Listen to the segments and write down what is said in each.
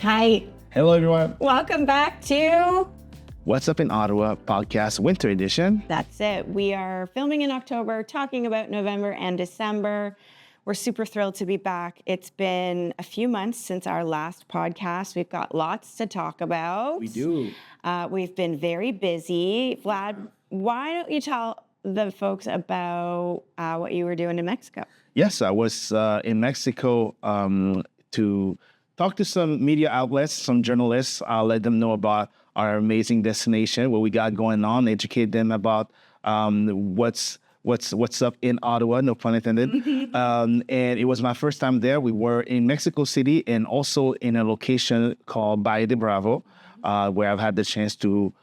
Hi. Hello, everyone. Welcome back to What's Up in Ottawa podcast winter edition. That's it. We are filming in October, talking about November and December. We're super thrilled to be back. It's been a few months since our last podcast. We've got lots to talk about. We do. We've been very busy. Vlad, why don't you tell the folks about what you were doing in Mexico? Yes, I was in Mexico to talk to some media outlets, some journalists, let them know about our amazing destination, what we got going on, educate them about what's up in Ottawa, no pun intended. And it was my first time there. We were in Mexico City and also in a location called Valle de Bravo, where I've had the chance to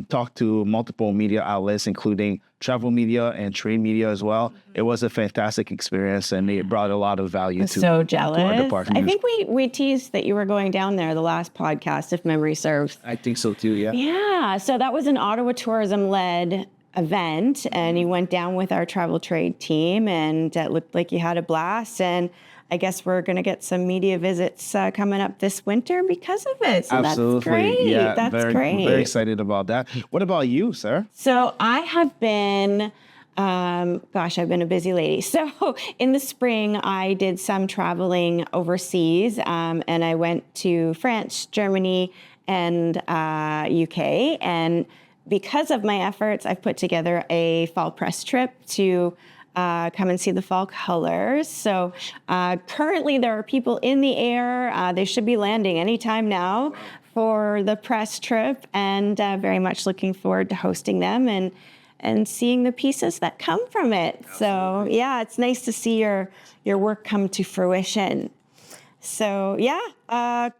talk to multiple media outlets, including travel media and trade media as well. It was a fantastic experience, and it brought a lot of value to so jealous. To our department. I think we teased that you were going down there the last podcast, if memory serves. I think so too, yeah. Yeah, so that was an Ottawa Tourism-led event, and you went down with our travel trade team, and it looked like you had a blast. And I guess we're going to get some media visits coming up this winter because of it. So Absolutely. That's great. Yeah, That's great. Very excited about that. What about you, Sarah? So I have been, I've been a busy lady. So in the spring, I did some traveling overseas, and I went to France, Germany, and UK. And because of my efforts, I've put together a fall press trip to come and see the fall colors. So currently there are people in the air. They should be landing anytime now for the press trip, and very much looking forward to hosting them and seeing the pieces that come from it. So yeah, it's nice to see your work come to fruition. So yeah,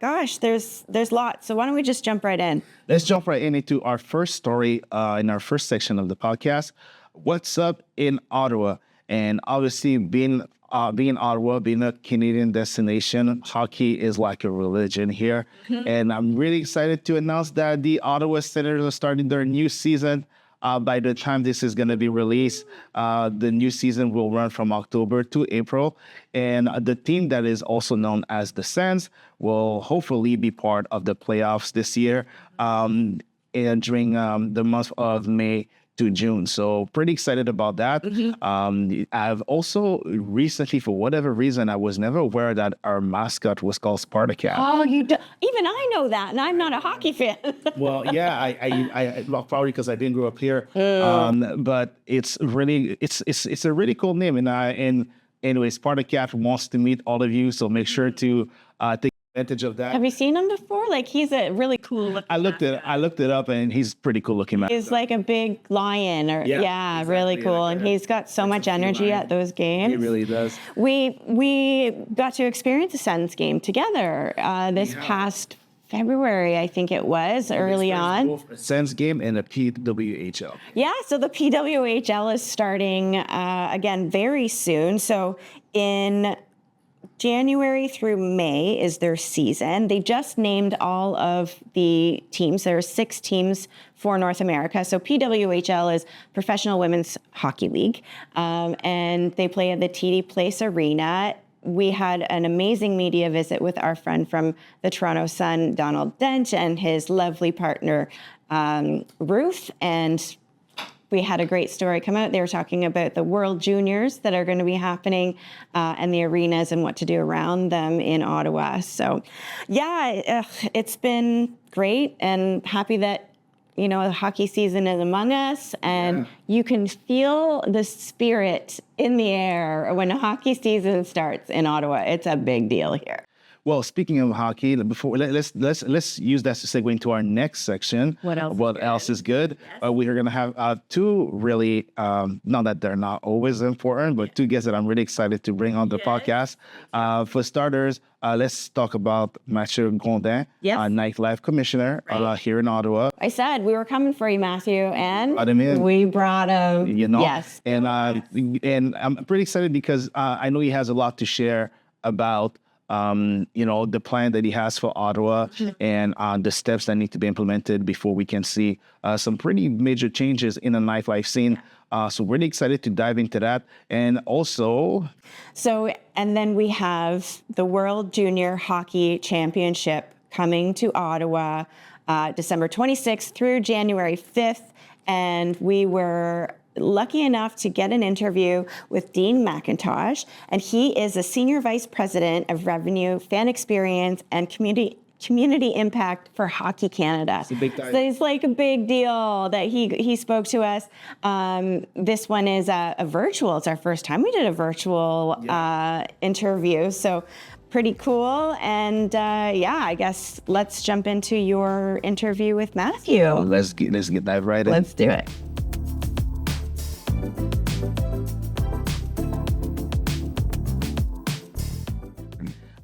there's lots. So why don't we just jump right in? Let's jump right into our first story in our first section of the podcast. What's up in Ottawa? And obviously, being Ottawa, being a Canadian destination, hockey is like a religion here. And I'm really excited to announce that the Ottawa Senators are starting their new season. By the time this is going to be released, the new season will run from October to April. And the team that is also known as the Sens will hopefully be part of the playoffs this year and during the month of May to June. So pretty excited about that. I've also recently, for whatever reason, I was never aware that our mascot was called Spartacat. Oh, you do. Even I know that, and I'm not a hockey fan. Well, yeah, I probably because I didn't grow up here. But it's a really cool name. And anyway, Spartacat wants to meet all of you, so make sure to take advantage of that. Have you seen him before? Like, he's a really cool looking I looked it up, and he's pretty cool looking man. He's like a big lion, exactly. Really cool. Like, and he's got so much energy at those games. He really does. We got to experience a Sens game together this past February, I think it was, early on. Both a Sens game and a PWHL. Yeah, so the PWHL is starting again very soon. So in January through May is their season. They just named all of the teams. There are 6 teams for North America. So PWHL is Professional Women's Hockey League, and they play at the TD Place Arena. We had an amazing media visit with our friend from the Toronto Sun, Donald Dent, and his lovely partner, Ruth, and we had a great story come out. They were talking about the World Juniors that are going to be happening and the arenas and what to do around them in Ottawa. So, yeah, it's been great, and happy that, the hockey season is among us, and you can feel the spirit in the air when hockey season starts in Ottawa. It's a big deal here. Well, speaking of hockey, before let's use that to segue into our next section. What else is good? Yes. We are going to have 2 really, not that they're not always important, but 2 guests that I'm really excited to bring on the podcast. For starters, let's talk about Mathieu Grondin, Nightlife Commissioner here in Ottawa. I said we were coming for you, Matthew, and we brought him. Yes. And I'm pretty excited because I know he has a lot to share about the plan that he has for Ottawa and the steps that need to be implemented before we can see some pretty major changes in the nightlife scene. So really excited to dive into that. And also... and then we have the World Junior Hockey Championship coming to Ottawa December 26th through January 5th. And we were lucky enough to get an interview with Dean McIntosh, and he is a Senior Vice President of Revenue, Fan Experience, and Community Impact for Hockey Canada. It's a big time. So it's like a big deal that he spoke to us. This one is a virtual. It's our first time we did a virtual interview. So pretty cool. And I guess let's jump into your interview with Mathieu. Let's dive right in. Let's do it.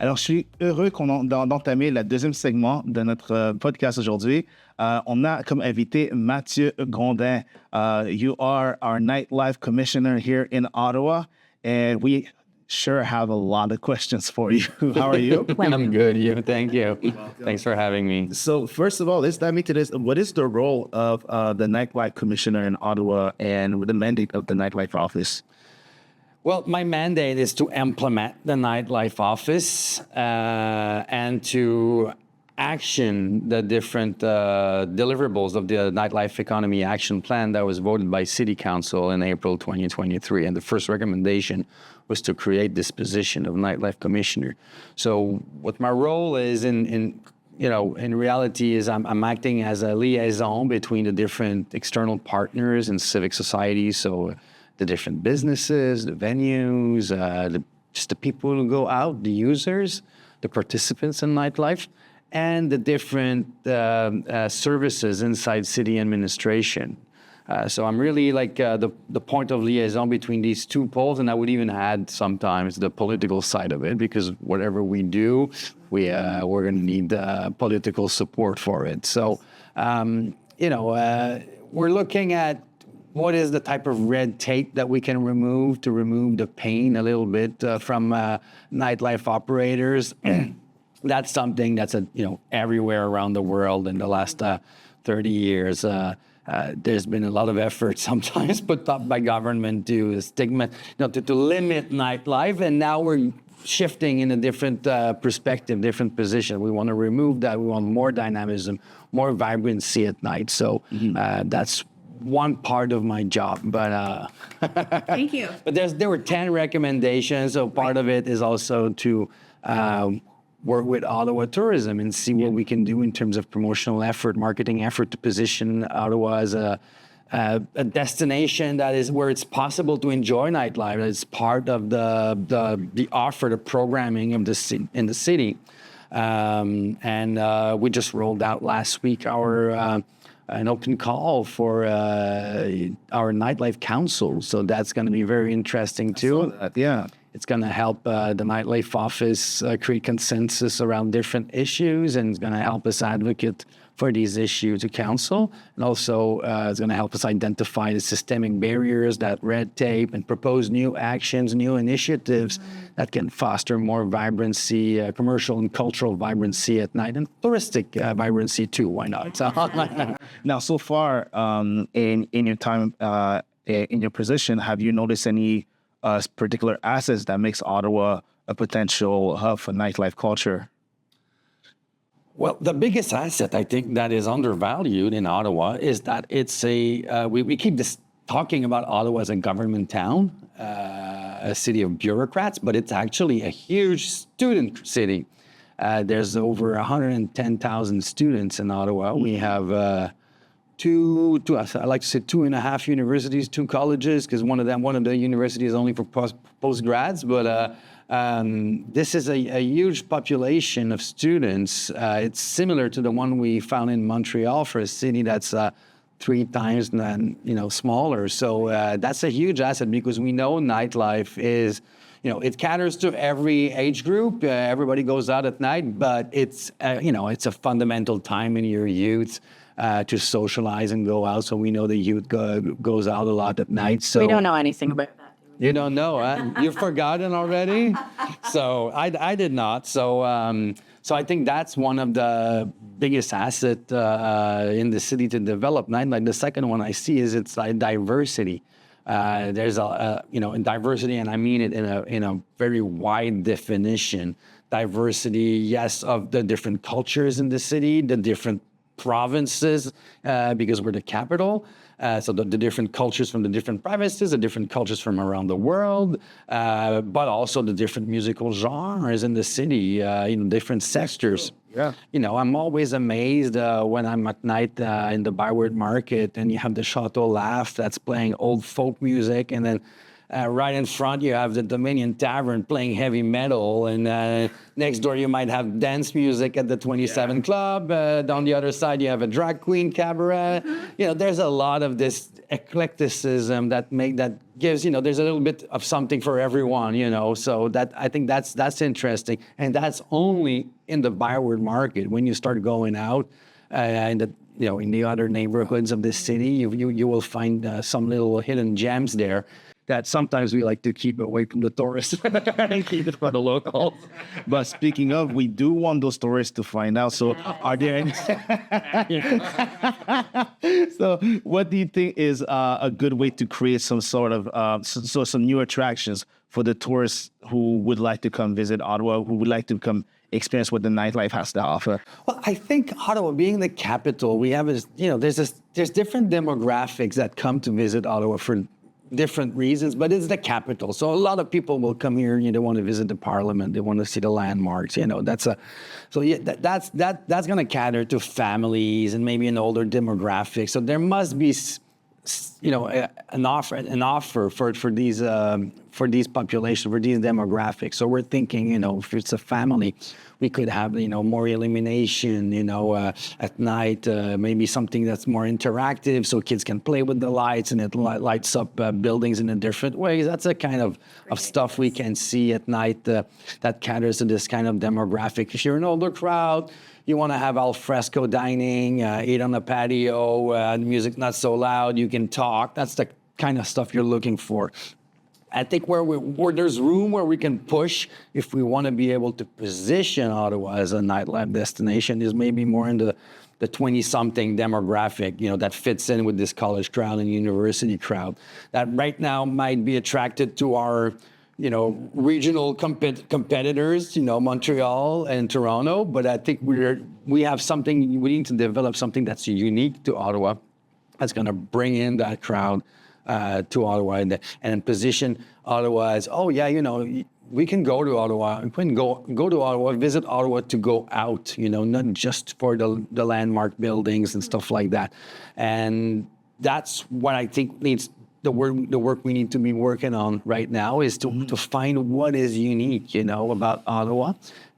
Alors, je suis heureux d'entamer le deuxième segment de notre podcast aujourd'hui. On a comme invité Mathieu Grondin. You are our Nightlife Commissioner here in Ottawa, and we sure have a lot of questions for you. How are you? I'm good. Thank you. Thanks for having me. So, first of all, let's dive into this. What is the role of the Nightlife Commissioner in Ottawa and the mandate of the Nightlife Office? Well, my mandate is to implement the Nightlife Office and to action the different deliverables of the Nightlife Economy Action Plan that was voted by City Council in April 2023. And the first recommendation was to create this position of Nightlife Commissioner. So what my role is in reality is I'm acting as a liaison between the different external partners and civic society. So the different businesses, the venues, just the people who go out, the users, the participants in nightlife, and the different services inside city administration. So I'm really like the point of liaison between these two poles, and I would even add sometimes the political side of it, because whatever we do, we're going to need political support for it. So, we're looking at what is the type of red tape that we can remove to remove the pain a little bit from nightlife operators. That's something that's everywhere around the world in the last 30 years. There's been a lot of effort sometimes put up by government to to limit nightlife, and now we're shifting in a different perspective, different position. We want to remove that. We want more dynamism, more vibrancy at night. So that's one part of my job, but Thank you. But there were 10 recommendations. So part of it is also to work with Ottawa Tourism and see what we can do in terms of promotional effort, marketing effort to position Ottawa as a destination that is where it's possible to enjoy nightlife. It's part of the offer, the programming of in the city. And we just rolled out last week our an open call for our Nightlife Council. So that's going to be very interesting too. Yeah. It's going to help the Nightlife Office create consensus around different issues, and it's going to help us advocate for these issues to council. And also it's going to help us identify the systemic barriers, that red tape, and propose new actions, new initiatives that can foster more vibrancy, commercial and cultural vibrancy at night, and touristic vibrancy too. Why not? Now, so far in your time in your position, have you noticed any particular assets that makes Ottawa a potential hub for nightlife culture? Well, the biggest asset I think that is undervalued in Ottawa is that it's we keep talking about Ottawa as a government town, a city of bureaucrats, but it's actually a huge student city. There's over 110,000 students in Ottawa. We have I like to say 2.5 universities, 2 colleges, because one of the universities is only for postgrads, but this is a huge population of students. It's similar to the one we found in Montreal for a city that's 3 times smaller. So that's a huge asset, because we know nightlife is, it caters to every age group. Everybody goes out at night, but it's a fundamental time in your youth to socialize and go out. So we know the youth goes out a lot at night. So We don't know anything about that. You don't know, huh? You've forgotten already? So I did not. So I think that's one of the biggest assets in the city to develop nightlife. The second one I see is its diversity. There's diversity, and I mean it in a very wide definition. diversity, yes, of the different cultures in the city, the different provinces, because we're the capital. So the different cultures from the different provinces, the different cultures from around the world, but also the different musical genres in the city, different sectors. Yeah. I'm always amazed when I'm at night in the Byward Market and you have the Chateau Laugh that's playing old folk music, and then right in front, you have the Dominion Tavern playing heavy metal, and next door you might have dance music at the 27 Club. Down the other side, you have a drag queen cabaret. There's a lot of this eclecticism that gives, there's a little bit of something for everyone. So that I think that's interesting, and that's only in the Byward Market. When you start going out in the other neighborhoods of the city, you will find some little hidden gems there that sometimes we like to keep away from the tourists and keep it for the locals. But speaking of, we do want those tourists to find out. So are there any... So what do you think is a good way to create some sort of, some new attractions for the tourists who would like to come visit Ottawa, who would like to come experience what the nightlife has to offer? Well, I think Ottawa, being the capital, we have there's different demographics that come to visit Ottawa for different reasons, but it's the capital. So a lot of people will come here, they want to visit the Parliament, they want to see the landmarks, that's going to cater to families and maybe an older demographic. So there must be, an offer for these populations, for these demographics. So we're thinking, if it's a family, we could have, more illumination, at night, maybe something that's more interactive so kids can play with the lights and it lights up buildings in a different ways. That's the kind of stuff we can see at night that caters to this kind of demographic. If you're an older crowd, you want to have al fresco dining, eat on the patio, the music not so loud, you can talk. That's the kind of stuff you're looking for. I think where there's room where we can push, if we want to be able to position Ottawa as a nightlife destination, is maybe more in the 20-something demographic, that fits in with this college crowd and university crowd. That right now might be attracted to our, regional competitors, Montreal and Toronto. But I think we have something, we need to develop something that's unique to Ottawa, that's going to bring in that crowd to Ottawa and position Ottawa as, we can go to Ottawa. We can go to Ottawa, visit Ottawa to go out, not just for the landmark buildings and stuff like that. And that's what I think needs the work we need to be working on right now, is to find what is unique, about Ottawa.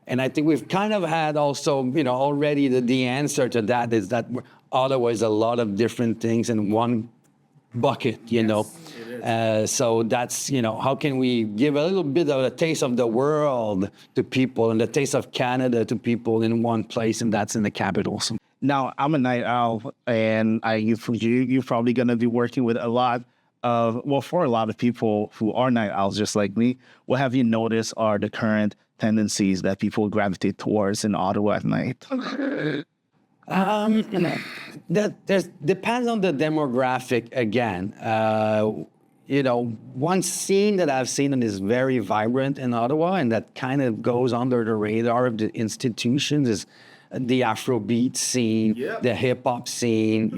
And I think we've kind of had also, already the answer to that is that Ottawa is a lot of different things in one bucket, so that's, how can we give a little bit of a taste of the world to people and the taste of Canada to people in one place, and that's in the capital. So now, I'm a night owl, and you're probably going to be working with a lot of people who are night owls just like me. What have you noticed are the current tendencies that people gravitate towards in Ottawa at night? Depends on the demographic again. One scene that I've seen and is very vibrant in Ottawa and that kind of goes under the radar of the institutions is the Afrobeat scene, the hip hop scene.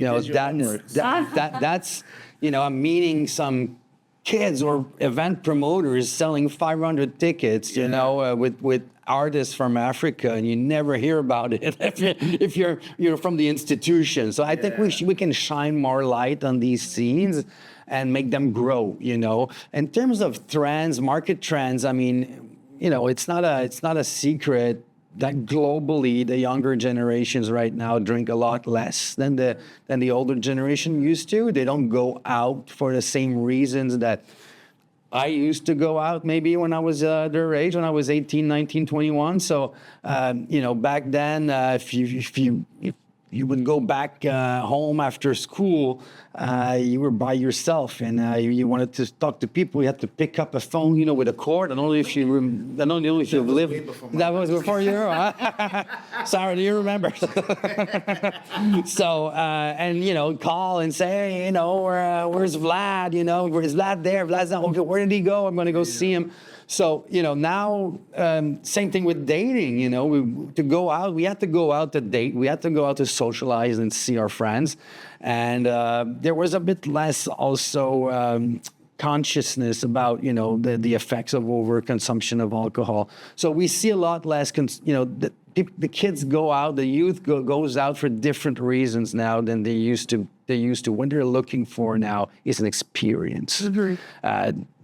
That's I'm meeting some kids or event promoters selling 500 tickets, with artists from Africa, and you never hear about it if you're from the institution. So I think we can shine more light on these scenes and make them grow. In terms of trends, market trends, I mean, it's not a secret that globally the younger generations right now drink a lot less than the older generation used to. They don't go out for the same reasons that I used to go out maybe when I was their age, when I was 18, 19, 21. So, back then, if you would go back home after school, you were by yourself and you wanted to talk to people, you had to pick up a phone, you know, with a cord. I don't know if you lived. That was before you. Sarah, do you remember? So, and you know, call and say, hey, you know, where's Vlad? You know, where's Vlad there? Vlad's not. Okay, where did he go? I'm going to go see him. So, you know, now, same thing with dating, you know, we had to go out to date. We had to go out to socialize and see our friends. And there was a bit less also consciousness about, you know, the effects of overconsumption of alcohol. So we see a lot less, you know, the kids go out, the youth goes out for different reasons now than they used to. What they're looking for now is an experience.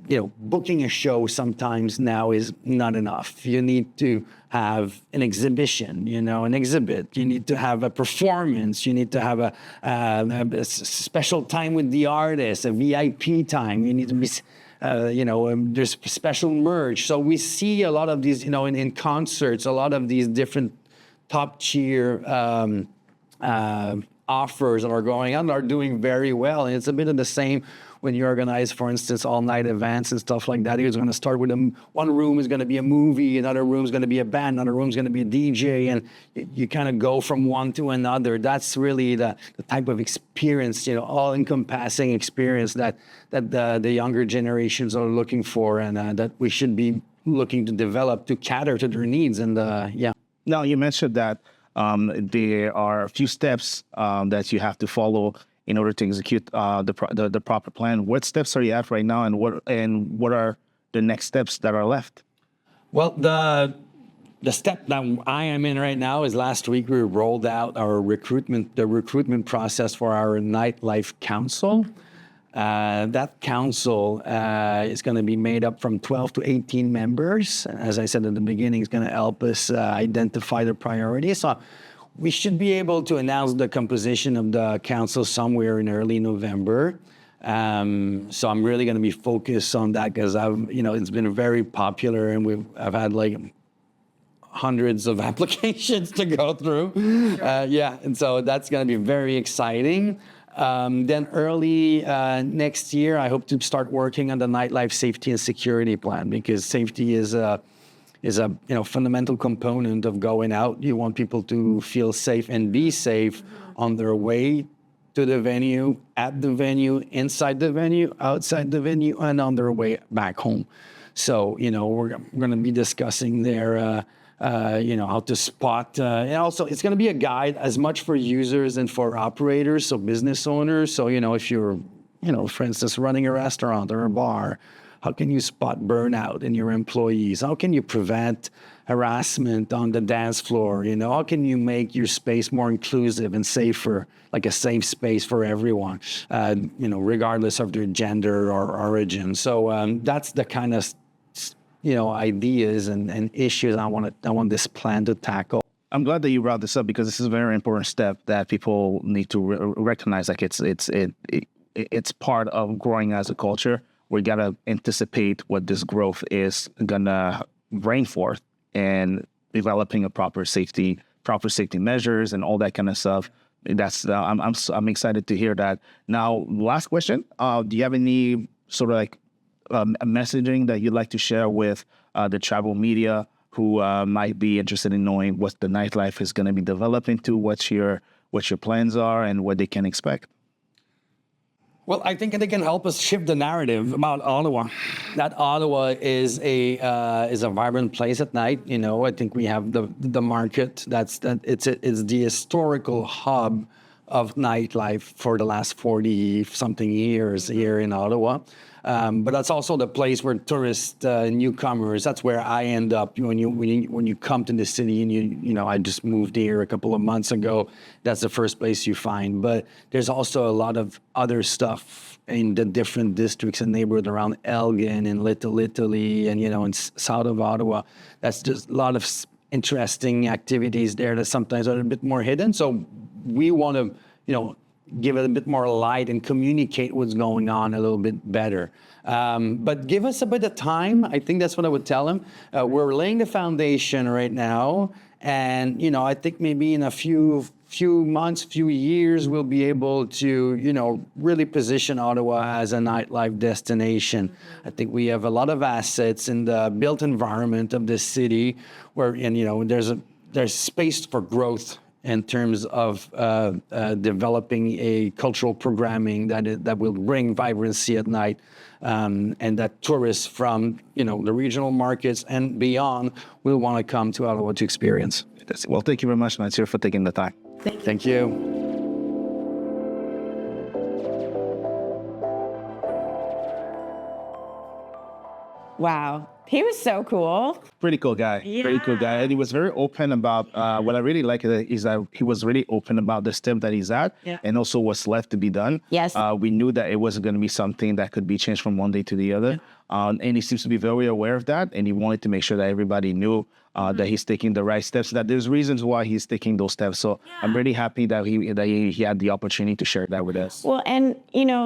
You know, booking a show sometimes now is not enough. You need to have an exhibition, you know, an exhibit. You need to have a performance. You need to have a special time with the artist, a VIP time. You need to be, you know, there's special merch. So we see a lot of these, you know, in concerts, a lot of these different top tier offers that are going on are doing very well. And it's a bit of the same when you organize, for instance, all-night events and stuff like that. It's going to start with one room is going to be a movie, another room is going to be a band, another room is going to be a DJ, and you kind of go from one to another. That's really the type of experience, you know, all-encompassing experience that the younger generations are looking for, and that we should be looking to develop to cater to their needs. And yeah. Now, you mentioned that there are a few steps that you have to follow in order to execute the proper plan. What steps are you at right now, and what are the next steps that are left? Well, the step that I am in right now is last week we rolled out the recruitment process for our Nightlife Council. That council is going to be made up from 12 to 18 members. As I said at the beginning, it's going to help us identify the priorities. So we should be able to announce the composition of the council somewhere in early November. So I'm really going to be focused on that because it's been very popular, and I've had like hundreds of applications to go through. And so that's going to be very exciting. Then early next year, I hope to start working on the nightlife safety and security plan, because safety is a fundamental component of going out. You want people to feel safe and be safe on their way to the venue, at the venue, inside the venue, outside the venue, and on their way back home. So, we're going to be discussing there, how to spot. And also, it's going to be a guide as much for users and for operators, so business owners. So, if you're, for instance, running a restaurant or a bar, how can you spot burnout in your employees? How can you prevent harassment on the dance floor? How can you make your space more inclusive and safer, like a safe space for everyone, regardless of their gender or origin? So that's the kind of, ideas and issues I want this plan to tackle. I'm glad that you brought this up, because this is a very important step that people need to recognize. Like it's part of growing as a culture. We got to anticipate what this growth is going to bring forth, and developing a proper safety measures and all that kind of stuff. That's I'm excited to hear that. Now, last question. Do you have any sort of like messaging that you'd like to share with the travel media who might be interested in knowing what the nightlife is going to be developed into, what your plans are, and what they can expect? Well, I think they can help us shift the narrative about Ottawa. That Ottawa is a vibrant place at night. I think we have the market. It's the historical hub of nightlife for the last 40-something years here in Ottawa. But that's also the place where tourists, newcomers, that's where I end up. When you come to the city, and I just moved here a couple of months ago, that's the first place you find. But there's also a lot of other stuff in the different districts and neighborhoods around Elgin and Little Italy and, in south of Ottawa. That's just a lot of interesting activities there that sometimes are a bit more hidden. So we want to, give it a bit more light and communicate what's going on a little bit better. But give us a bit of time. I think that's what I would tell them. We're laying the foundation right now. And, I think maybe in a few few months, few years, we'll be able to, really position Ottawa as a nightlife destination. I think we have a lot of assets in the built environment of the city where, there's space for growth in terms of developing a cultural programming that will bring vibrancy at night, and that tourists from the regional markets and beyond will want to come to Ottawa to experience. Well, thank you very much, Mathieu, for taking the time. Thank you. Wow. He was so cool. Pretty cool guy. Yeah. Pretty cool guy. And he was very open about, what I really like is that he was really open about the step that he's at, and also what's left to be done. Yes. We knew that it wasn't going to be something that could be changed from one day to the other. And he seems to be very aware of that. And he wanted to make sure that everybody knew that he's taking the right steps, that there's reasons why he's taking those steps. So I'm really happy that he had the opportunity to share that with us. Well, and,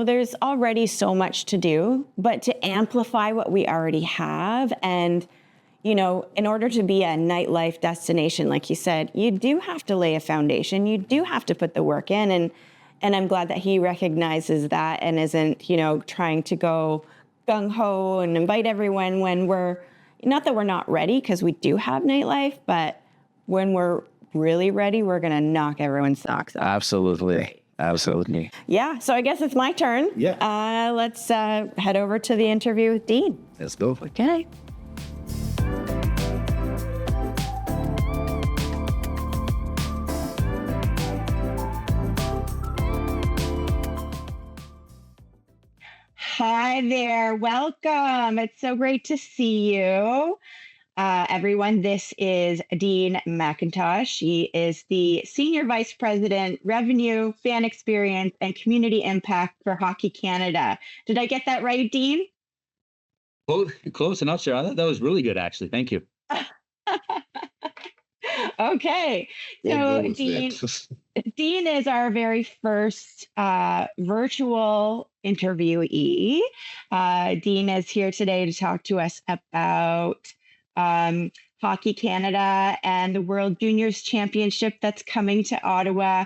there's already so much to do, but to amplify what we already have and, in order to be a nightlife destination, like you said, you do have to lay a foundation. You do have to put the work in. And I'm glad that he recognizes that and isn't, trying to go gung-ho and invite everyone when not that we're not ready, because we do have nightlife, but when we're really ready, we're going to knock everyone's socks off. Absolutely. Absolutely. Yeah. So I guess it's my turn. Yeah. Let's head over to the interview with Dean. Let's go. Okay. Hi there. Welcome. It's so great to see you. Everyone, this is Dean McIntosh. He is the Senior Vice President, Revenue, Fan Experience, and Community Impact for Hockey Canada. Did I get that right, Dean? Close enough, Sarah. I thought that was really good, actually. Thank you. Okay. So Dean is our very first virtual interviewee. Dean is here today to talk to us about Hockey Canada and the World Juniors Championship that's coming to Ottawa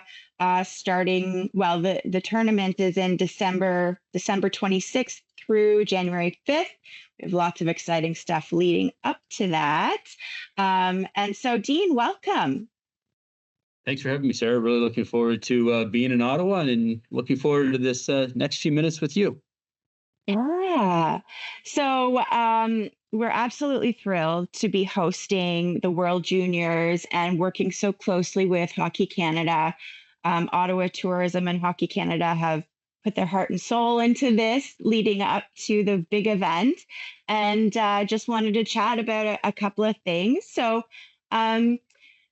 starting, the tournament is in December 26th through January 5th. We have lots of exciting stuff leading up to that. And so, Dean, welcome. Thanks for having me, Sarah. Really looking forward to being in Ottawa and looking forward to this next few minutes with you. Yeah. So we're absolutely thrilled to be hosting the World Juniors and working so closely with Hockey Canada. Ottawa Tourism and Hockey Canada have put their heart and soul into this leading up to the big event, and just wanted to chat about a couple of things. So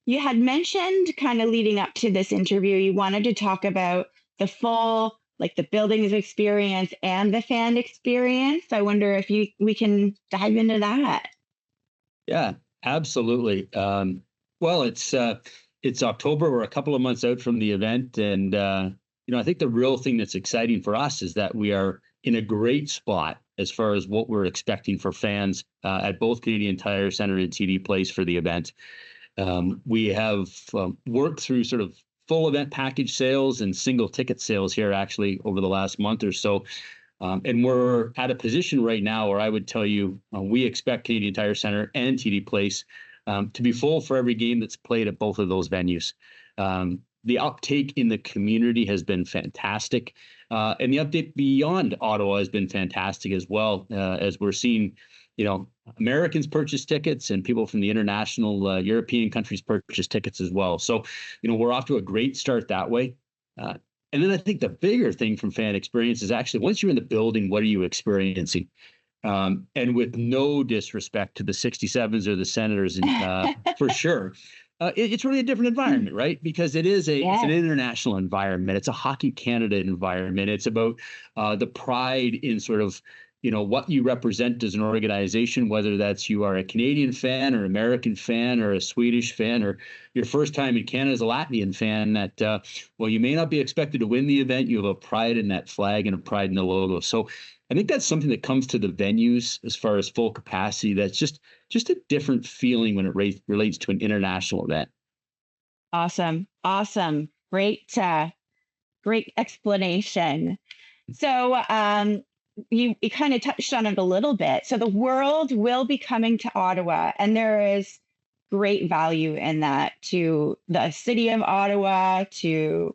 you had mentioned kind of leading up to this interview, you wanted to talk about the full, like the buildings experience and the fan experience. I wonder if we can dive into that. Yeah, absolutely. Well, it's October. We're a couple of months out from the event, and I think the real thing that's exciting for us is that we are in a great spot as far as what we're expecting for fans at both Canadian Tire Centre and TD Place for the event. We have worked through sort of full event package sales and single ticket sales here actually over the last month or so. And we're at a position right now where I would tell you we expect Canadian Tire Centre and TD Place to be full for every game that's played at both of those venues. The uptake in the community has been fantastic. And the update beyond Ottawa has been fantastic as well, as we're seeing, Americans purchase tickets and people from the international European countries purchase tickets as well. So, we're off to a great start that way. And then I think the bigger thing from fan experience is actually once you're in the building, what are you experiencing? And with no disrespect to the 67s or the Senators, for sure. It's really a different environment, right? Because it's an international environment. It's a Hockey Canada environment. It's about the pride in sort of, what you represent as an organization, whether that's you are a Canadian fan or American fan or a Swedish fan or your first time in Canada as a Latvian fan, that, you may not be expected to win the event. You have a pride in that flag and a pride in the logo. So I think that's something that comes to the venues as far as full capacity. That's just a different feeling when it relates to an international event. Awesome. Great, great explanation. So you kind of touched on it a little bit. So the world will be coming to Ottawa, and there is great value in that to the city of Ottawa, to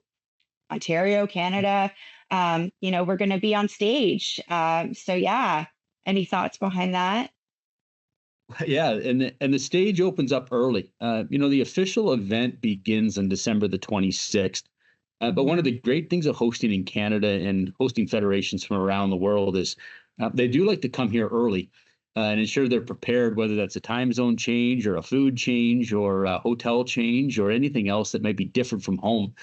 Ontario, Canada. We're going to be on stage. So yeah, any thoughts behind that? Yeah, and the stage opens up early. The official event begins on December the 26th. But one of the great things of hosting in Canada and hosting federations from around the world is they do like to come here early and ensure they're prepared, whether that's a time zone change or a food change or a hotel change or anything else that might be different from home.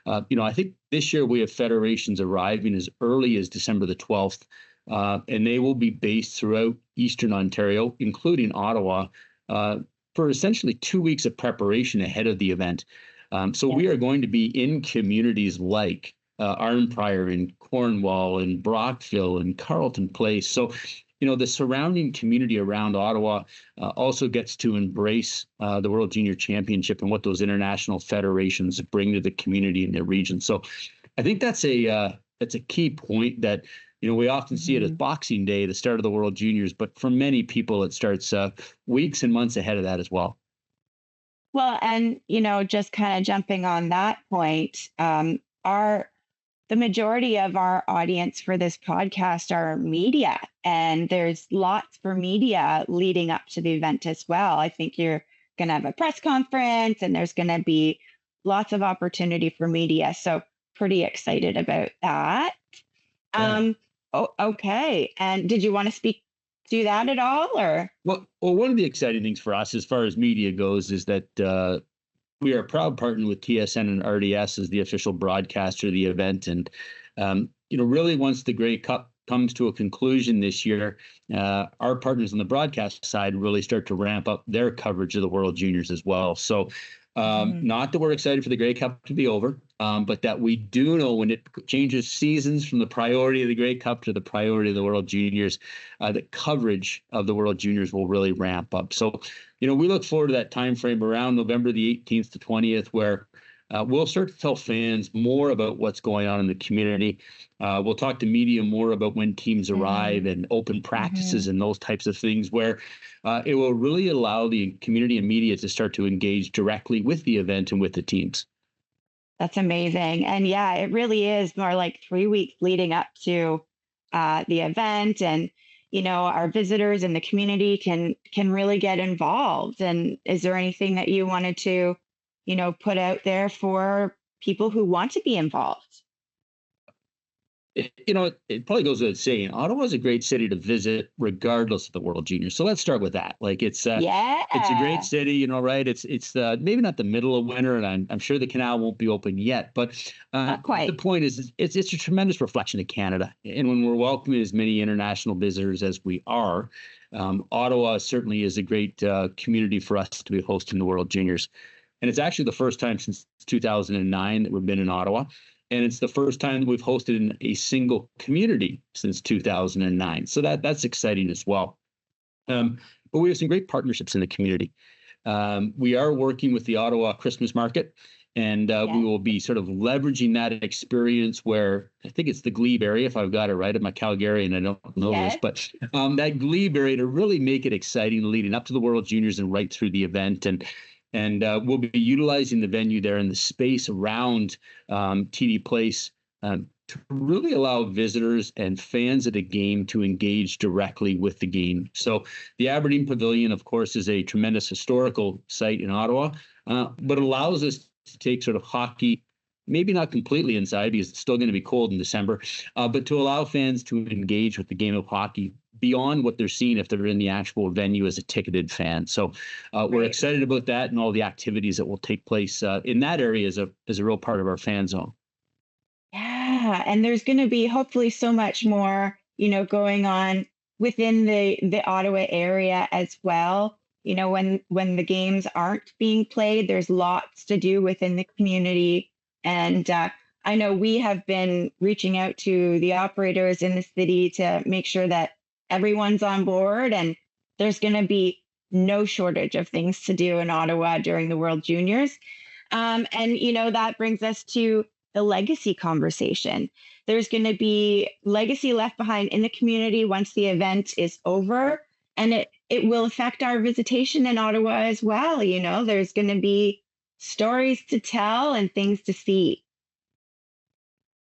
I think this year we have federations arriving as early as December the 12th, and they will be based throughout Eastern Ontario, including Ottawa, for essentially 2 weeks of preparation ahead of the event. So we are going to be in communities like Arnprior and Cornwall and Brockville and Carleton Place. So, the surrounding community around Ottawa also gets to embrace the World Junior Championship and what those international federations bring to the community in their region. So I think that's a key point that, we often see it as Boxing Day, the start of the World Juniors, but for many people, it starts weeks and months ahead of that as well. Well, and just kind of jumping on that point, the majority of our audience for this podcast are media, and there's lots for media leading up to the event as well. I think you're going to have a press conference, and there's going to be lots of opportunity for media. So pretty excited about that. Yeah. Okay. And did you want to speak to that at all, or? Well, one of the exciting things for us as far as media goes is that we are a proud partner with TSN and RDS as the official broadcaster of the event. And, really once the Grey Cup comes to a conclusion this year, our partners on the broadcast side really start to ramp up their coverage of the World Juniors as well. So not that we're excited for the Grey Cup to be over, but that we do know when it changes seasons from the priority of the Grey Cup to the priority of the World Juniors, the coverage of the World Juniors will really ramp up. So, we look forward to that time frame around November the 18th to 20th, where we'll start to tell fans more about what's going on in the community. We'll talk to media more about when teams arrive and open practices and those types of things, where it will really allow the community and media to start to engage directly with the event and with the teams. That's amazing. And yeah, it really is more like 3 weeks leading up to the event. And, our visitors and the community can really get involved. And is there anything that you wanted to, put out there for people who want to be involved? It probably goes without saying, Ottawa is a great city to visit regardless of the World Juniors. So let's start with that. Like it's a great city, right? It's maybe not the middle of winter, and I'm sure the canal won't be open yet, but Not quite. the point is it's a tremendous reflection of Canada. And when we're welcoming as many international visitors as we are, Ottawa certainly is a great community for us to be hosting the World Juniors. And it's actually the first time since 2009 that we've been in Ottawa. And it's the first time that we've hosted in a single community since 2009. So that's exciting as well. But we have some great partnerships in the community. We are working with the Ottawa Christmas Market, and we will be sort of leveraging that experience where I think it's the Glebe area, if I've got it right. I'm a Calgarian, I don't know this, but that Glebe area to really make it exciting leading up to the World Juniors and right through the event. And we'll be utilizing the venue there and the space around TD Place to really allow visitors and fans of the game to engage directly with the game. So the Aberdeen Pavilion, of course, is a tremendous historical site in Ottawa, but allows us to take sort of hockey, maybe not completely inside because it's still going to be cold in December, but to allow fans to engage with the game of hockey beyond what they're seeing if they're in the actual venue as a ticketed fan. So we're excited about that and all the activities that will take place in that area as a real part of our fan zone. Yeah, and there's going to be hopefully so much more, going on within the Ottawa area as well. When the games aren't being played, there's lots to do within the community. And I know we have been reaching out to the operators in the city to make sure that everyone's on board, and there's going to be no shortage of things to do in Ottawa during the World Juniors. And, that brings us to the legacy conversation. There's going to be legacy left behind in the community once the event is over. And it will affect our visitation in Ottawa as well. There's going to be stories to tell and things to see.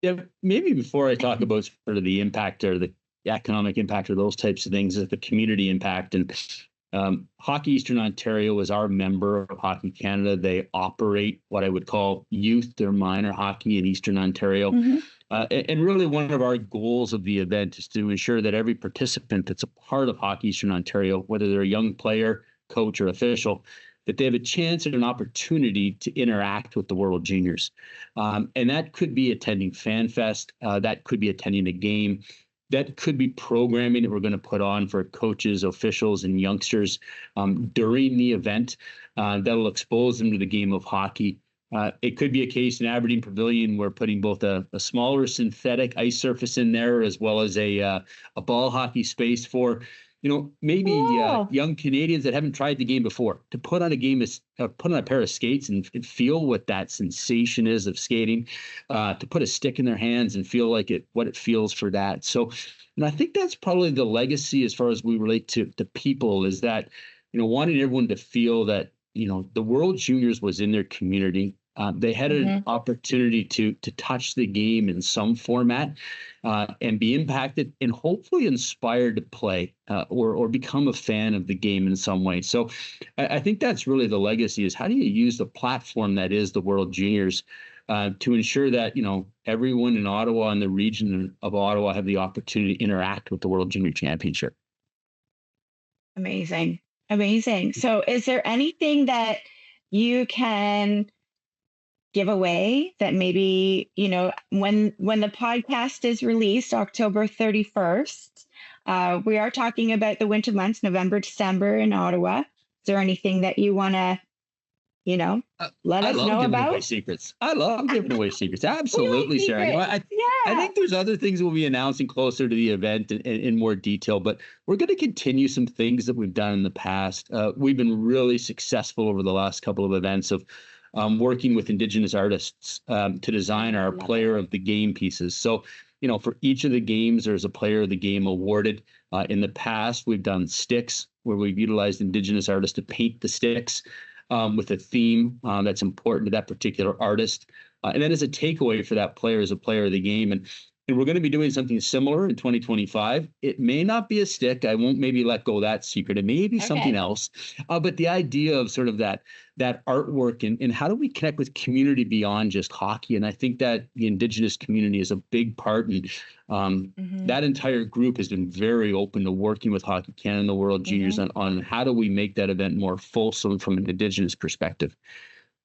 Yeah, maybe before I talk about sort of the impact or the economic impact or those types of things, the community impact. And Hockey Eastern Ontario is our member of Hockey Canada. They operate what I would call youth or minor hockey in Eastern Ontario. And really one of our goals of the event is to ensure that every participant that's a part of Hockey Eastern Ontario, whether they're a young player, coach, or official, that they have a chance and an opportunity to interact with the World Juniors. And that could be attending FanFest. That could be attending a game. That could be programming that we're going to put on for coaches, officials, and youngsters during the event that'll expose them to the game of hockey. It could be a case in Aberdeen Pavilion. We're putting both a smaller synthetic ice surface in there as well as a ball hockey space for maybe young Canadians that haven't tried the game before to put on a pair of skates and feel what that sensation is of skating, to put a stick in their hands and feel what it feels for that. So, and I think that's probably the legacy as far as we relate to people is that, wanting everyone to feel that, the World Juniors was in their community. They had an opportunity to touch the game in some format and be impacted and hopefully inspired to play or become a fan of the game in some way. So I think that's really the legacy is how do you use the platform that is the World Juniors to ensure that, everyone in Ottawa and the region of Ottawa have the opportunity to interact with the World Junior Championship. Amazing. So is there anything that you can give away that maybe, when the podcast is released October 31st, we are talking about the winter months, November, December in Ottawa. Is there anything that you want to, let us know about? Away secrets. I love giving away secrets. Absolutely, Sarah. I think there's other things we'll be announcing closer to the event in more detail, but we're going to continue some things that we've done in the past. We've been really successful over the last couple of events of working with Indigenous artists to design our player of the game pieces. So, for each of the games, there's a player of the game awarded. In the past, we've done sticks where we've utilized Indigenous artists to paint the sticks with a theme that's important to that particular artist. And then as a takeaway for that player as a player of the game. And we're going to be doing something similar in 2025. It may not be a stick. I won't maybe let go of that secret. It may be something else. But the idea of sort of that artwork and how do we connect with community beyond just hockey? And I think that the Indigenous community is a big part. And that entire group has been very open to working with Hockey Canada and the World Juniors on how do we make that event more fulsome from an Indigenous perspective.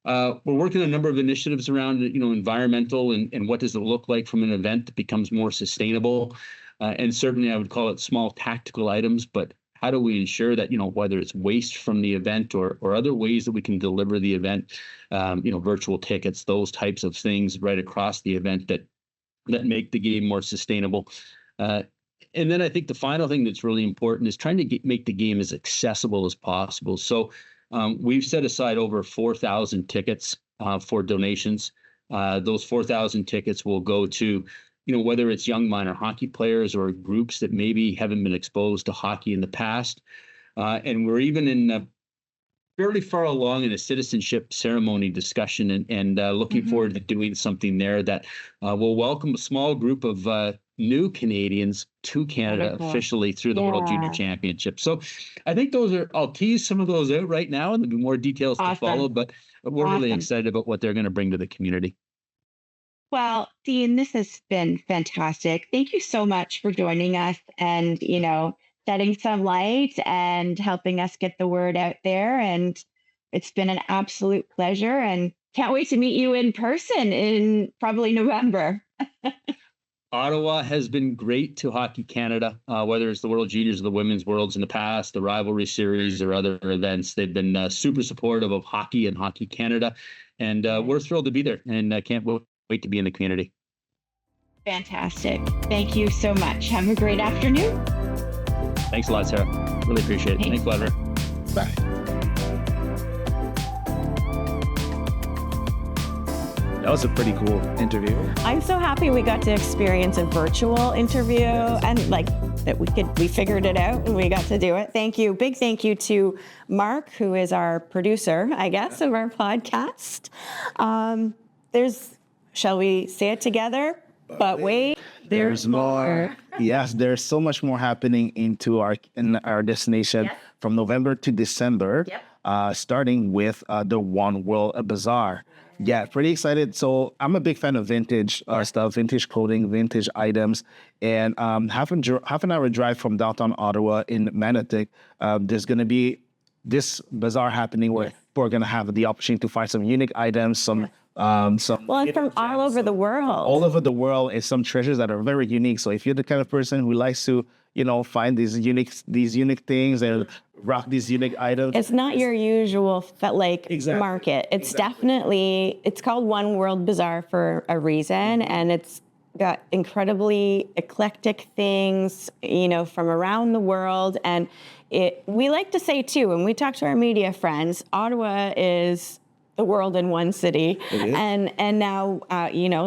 We're working on a number of initiatives around, environmental and what does it look like from an event that becomes more sustainable. And certainly I would call it small tactical items, but how do we ensure that, whether it's waste from the event or other ways that we can deliver the event, virtual tickets, those types of things right across the event that make the game more sustainable. And then I think the final thing that's really important is trying to make the game as accessible as possible. So we've set aside over 4,000 tickets for donations. Those 4,000 tickets will go to, whether it's young minor hockey players or groups that maybe haven't been exposed to hockey in the past. And we're even in fairly far along in a citizenship ceremony discussion and looking forward to doing something there that will welcome a small group of new Canadians to Canada officially through the World Junior Championship. So I think I'll tease some of those out right now and there'll be more details to follow, but we're really excited about what they're going to bring to the community. Well, Dean, this has been fantastic. Thank you so much for joining us and, shedding some light and helping us get the word out there. And it's been an absolute pleasure and can't wait to meet you in person in probably November. Ottawa has been great to Hockey Canada, whether it's the World Juniors or the Women's Worlds in the past, the rivalry series or other events. They've been super supportive of hockey and Hockey Canada. And we're thrilled to be there and can't wait to be in the community. Fantastic. Thank you so much. Have a great afternoon. Thanks a lot, Sarah. Really appreciate it. Thanks, Vladimir. Bye. That was a pretty cool interview. I'm so happy we got to experience a virtual interview and like that we figured it out and we got to do it. Thank you. Big thank you to Mark, who is our producer, I guess, of our podcast. Shall we say it together? But wait, there's more. Yes, there's so much more happening in our destination from November to December, starting with the One World Bazaar. Yeah, pretty excited. So I'm a big fan of vintage stuff, vintage clothing, vintage items. And half an hour drive from downtown Ottawa in Manotick, there's going to be this bazaar happening where we're going to have the opportunity to find some unique items, and from all over the world. All over the world, and some treasures that are very unique. So if you're the kind of person who likes to, find these unique things and rock these unique items, it's not your usual market. It's definitely, it's called One World Bazaar for a reason, and it's got incredibly eclectic things, from around the world. And we like to say too, when we talk to our media friends, Ottawa is the world in one city, and now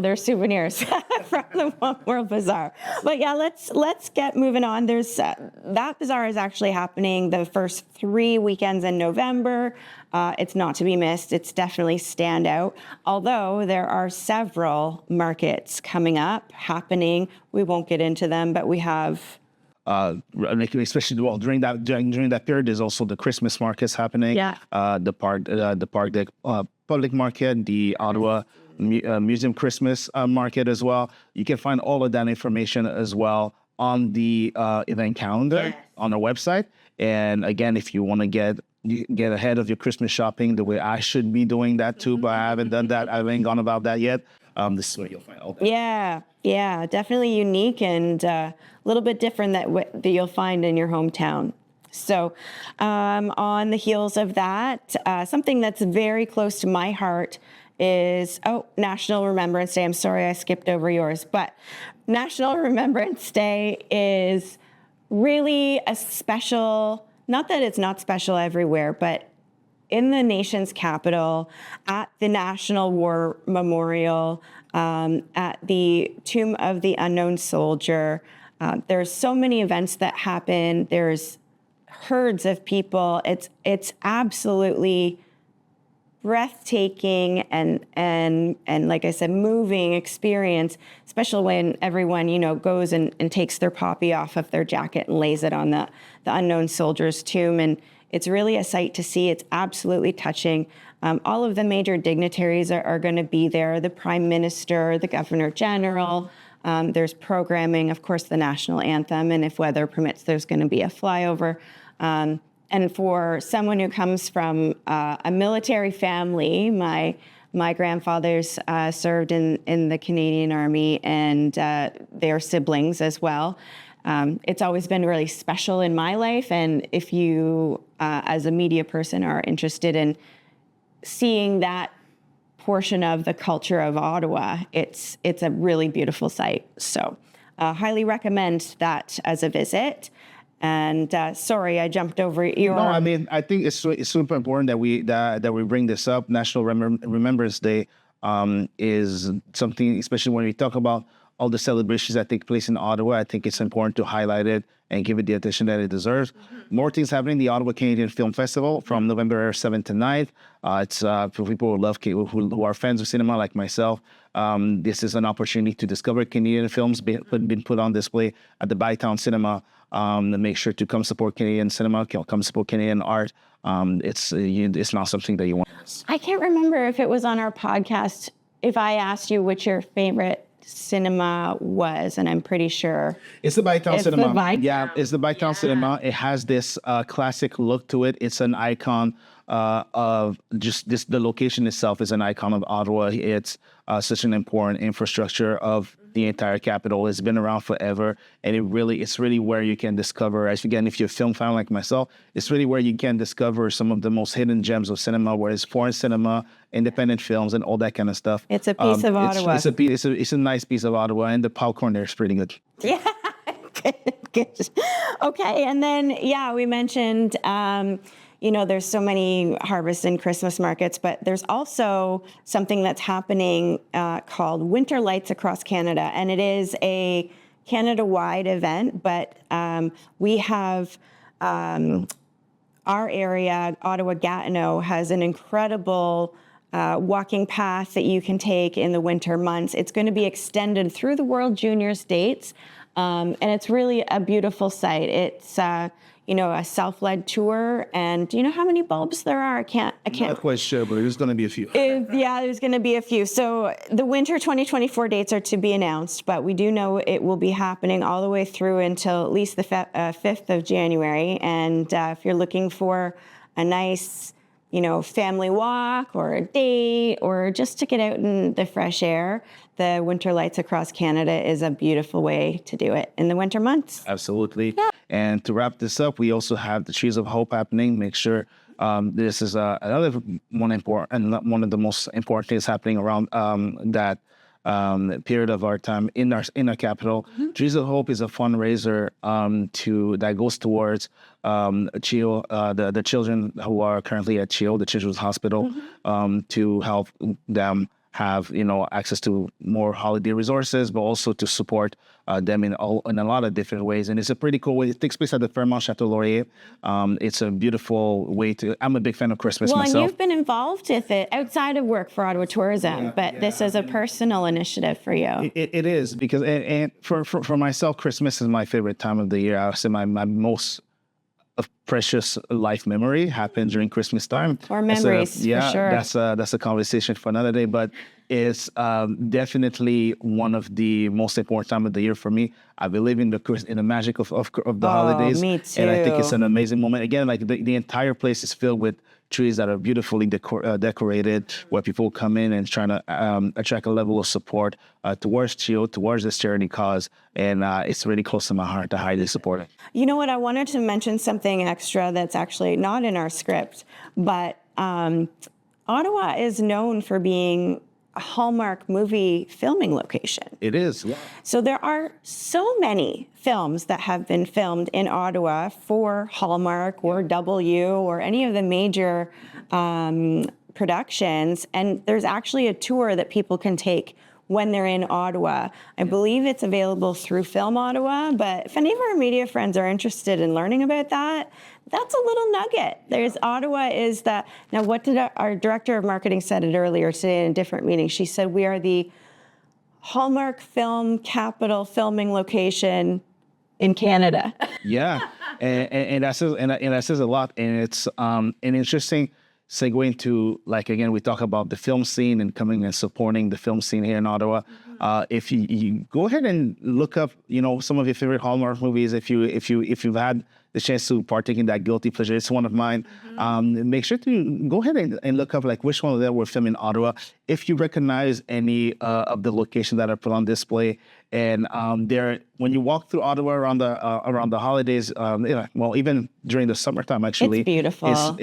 there's souvenirs from the One World Bazaar. But yeah, let's get moving on. There's that bazaar is actually happening the first 3 weekends in November. It's not to be missed. It's definitely stand out. Although there are several markets coming up happening, we won't get into them, but we have. Especially during that period, there's also the Christmas markets happening. The park deck public market, the Ottawa Museum Christmas market as well. You can find all of that information as well on the event calendar on our website. And again, if you want to get ahead of your Christmas shopping, the way I should be doing that too, but I haven't done that. I haven't gone about that yet. This is where you'll find all that. Yeah, definitely unique and a little bit different that you'll find in your hometown. So on the heels of that, something that's very close to my heart is, National Remembrance Day. I'm sorry I skipped over yours, but National Remembrance Day is really a special, not that it's not special everywhere, but in the nation's capital, at the National War Memorial, at the Tomb of the Unknown Soldier. There's so many events that happen. There's herds of people. It's absolutely breathtaking and like I said, moving experience, especially when everyone, goes and takes their poppy off of their jacket and lays it on the unknown soldier's tomb. And it's really a sight to see. It's absolutely touching. All of the major dignitaries are going to be there, the Prime Minister, the Governor General. There's programming, of course, the national anthem, and if weather permits, there's going to be a flyover. And for someone who comes from a military family, my grandfathers served in the Canadian Army, and their siblings as well. It's always been really special in my life, and if you, as a media person, are interested in seeing that portion of the culture of Ottawa, it's a really beautiful sight. So highly recommend that as a visit. And sorry, I jumped over your. No, I mean, I think it's super important that we bring this up. National Remembrance Day is something, especially when we talk about all the celebrations that take place in Ottawa. I think it's important to highlight it and give it the attention that it deserves. More things happening. The Ottawa Canadian Film Festival from November 7th to 9th. It's for people who are fans of cinema like myself. This is an opportunity to discover Canadian films been put on display at the Bytown Cinema. Make sure to come support Canadian cinema, come support Canadian art. It's not something that you want. I can't remember if it was on our podcast, if I asked you what your favorite cinema was, and I'm pretty sure it's the Bytown Cinema. It's the Bytown Cinema. It has this classic look to it. It's an icon of just this. The location itself is an icon of Ottawa. It's such an important infrastructure of the entire capital. It's been around forever, and it's really where you can discover, if you're a film fan like myself, it's really where you can discover some of the most hidden gems of cinema, where it's foreign cinema, independent films, and all that kind of stuff. It's a piece of Ottawa. It's a nice piece of Ottawa, and the popcorn there is pretty good. Yeah. Good. Okay, and then we mentioned there's so many harvest and Christmas markets, but there's also something that's happening called Winter Lights Across Canada. And it is a Canada-wide event, but we have our area, Ottawa-Gatineau, has an incredible walking path that you can take in the winter months. It's going to be extended through the World Juniors dates, and it's really a beautiful site. It's a self-led tour, and do you know how many bulbs there are? I can't. Not quite sure, but there's going to be a few. There's going to be a few. So the winter 2024 dates are to be announced, but we do know it will be happening all the way through until at least the 5th of January. And if you're looking for a nice, family walk or a date or just to get out in the fresh air, the Winter Lights Across Canada is a beautiful way to do it in the winter months. Absolutely. Yeah. And to wrap this up, we also have the Trees of Hope happening. Make sure this is another one of the most important things happening around that period of our time in our capital. Mm-hmm. Trees of Hope is a fundraiser that goes towards CHEO, the children who are currently at CHEO, the Children's Hospital, mm-hmm. To help them have access to more holiday resources, but also to support them in a lot of different ways. And it's a pretty cool way. It takes place at the Fairmont Chateau Laurier. It's a beautiful way to. I'm a big fan of Christmas myself. Well, and you've been involved with it outside of work for Ottawa Tourism, this is a personal initiative for you. It is, because and for myself, Christmas is my favorite time of the year. I would say my most precious life memory happened during Christmas time. Or memories, for sure. That's a conversation for another day, but it's definitely one of the most important time of the year for me. I believe in the magic of the holidays. Me too. And I think it's an amazing moment. Again, like the entire place is filled with trees that are beautifully decorated, where people come in and trying to attract a level of support towards CHEO, towards this charity cause. And it's really close to my heart to highly support it. You know what? I wanted to mention something extra that's actually not in our script, but Ottawa is known for being a Hallmark movie filming location. It is. Yeah. So there are so many films that have been filmed in Ottawa for Hallmark or W or any of the major productions. And there's actually a tour that people can take when they're in Ottawa. I believe it's available through Film Ottawa, but if any of our media friends are interested in learning about that, that's a little nugget. Now what did our director of marketing said it earlier today in a different meeting? She said we are the Hallmark film capital filming location in Canada. Yeah, and that says a lot, and it's an interesting segue into, like, again, we talk about the film scene and coming and supporting the film scene here in Ottawa. Mm-hmm. If you go ahead and look up, some of your favorite Hallmark movies, if you've had the chance to partake in that guilty pleasure, it's one of mine. Mm-hmm. Make sure to go ahead and look up like which one of them were filmed in Ottawa. If you recognize any of the locations that are put on display, and when you walk through Ottawa around the holidays, even during the summertime, actually, it's beautiful.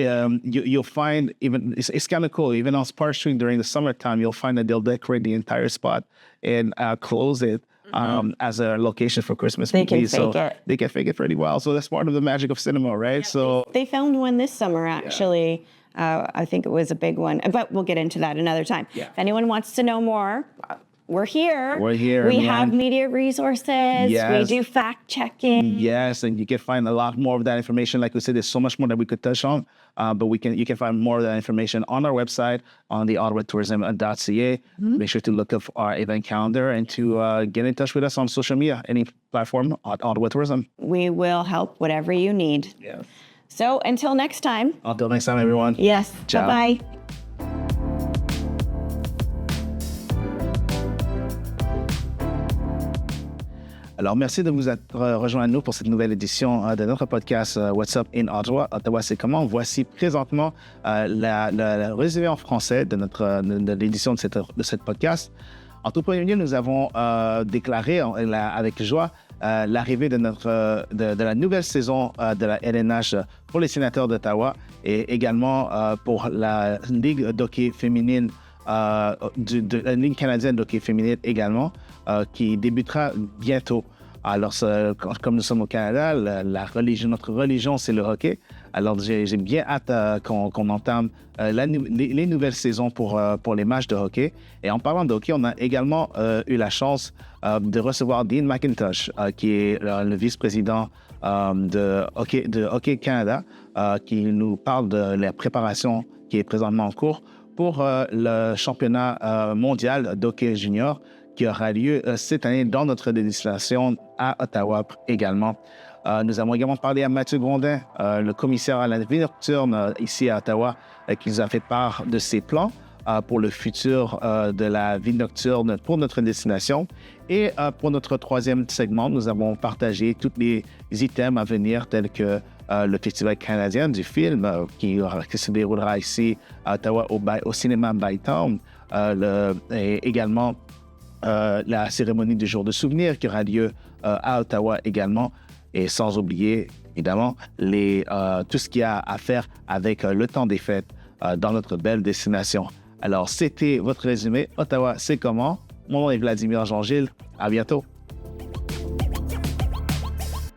You'll find it's kind of cool. Even on Spark Street during the summertime, you'll find that they'll decorate the entire spot and close it. As a location for Christmas movies. They can fake it pretty well. So that's part of the magic of cinema, right? Yeah, so they filmed one this summer, actually. Yeah. I think it was a big one, but we'll get into that another time. Yeah. If anyone wants to know more, we're here. We have media resources. Yes. We do fact checking. Yes, and you can find a lot more of that information. Like we said, there's so much more that we could touch on, but you can find more of that information on our website, on the ottawatourism.ca. Mm-hmm. Make sure to look up our event calendar and to get in touch with us on social media, any platform at Ottawa Tourism. We will help whatever you need. Yeah. So until next time. Until next time, everyone. Yes. Ciao. Bye-bye. Alors, merci de vous être rejoint à nous pour cette nouvelle édition de notre podcast What's Up in Ottawa. Ottawa, c'est comment? Voici présentement le résumé en français de l'édition de cette podcast. En tout premier lieu, nous avons déclaré avec joie l'arrivée de la nouvelle saison de la LNH pour les sénateurs d'Ottawa et également pour la Ligue d'hockey féminine, la Ligue canadienne d'hockey féminine également, qui débutera bientôt. Alors, comme nous sommes au Canada, notre religion, c'est le hockey. Alors, j'ai bien hâte qu'on entame les nouvelles saisons pour les matchs de hockey. Et en parlant de hockey, on a également eu la chance de recevoir Dean McIntosh, qui est le vice-président de Hockey Canada, qui nous parle de la préparation qui est présentement en cours pour le championnat mondial d'hockey junior qui aura lieu cette année dans notre destination à Ottawa également. Nous avons également parlé à Mathieu Grondin, le commissaire à la vie nocturne ici à Ottawa, qui nous a fait part de ses plans pour le futur de la vie nocturne pour notre destination. Et pour notre troisième segment, nous avons partagé tous les items à venir tels que le Festival canadien du film qui se déroulera ici à Ottawa au cinéma Bytown, et également la cérémonie du jour de souvenir qui aura lieu à Ottawa également, et sans oublier évidemment tout ce qu'il y a à faire avec le temps des fêtes dans notre belle destination. Alors, c'était votre résumé. Ottawa, c'est comment? Mon nom est Vladimir Jean-Gilles. À bientôt.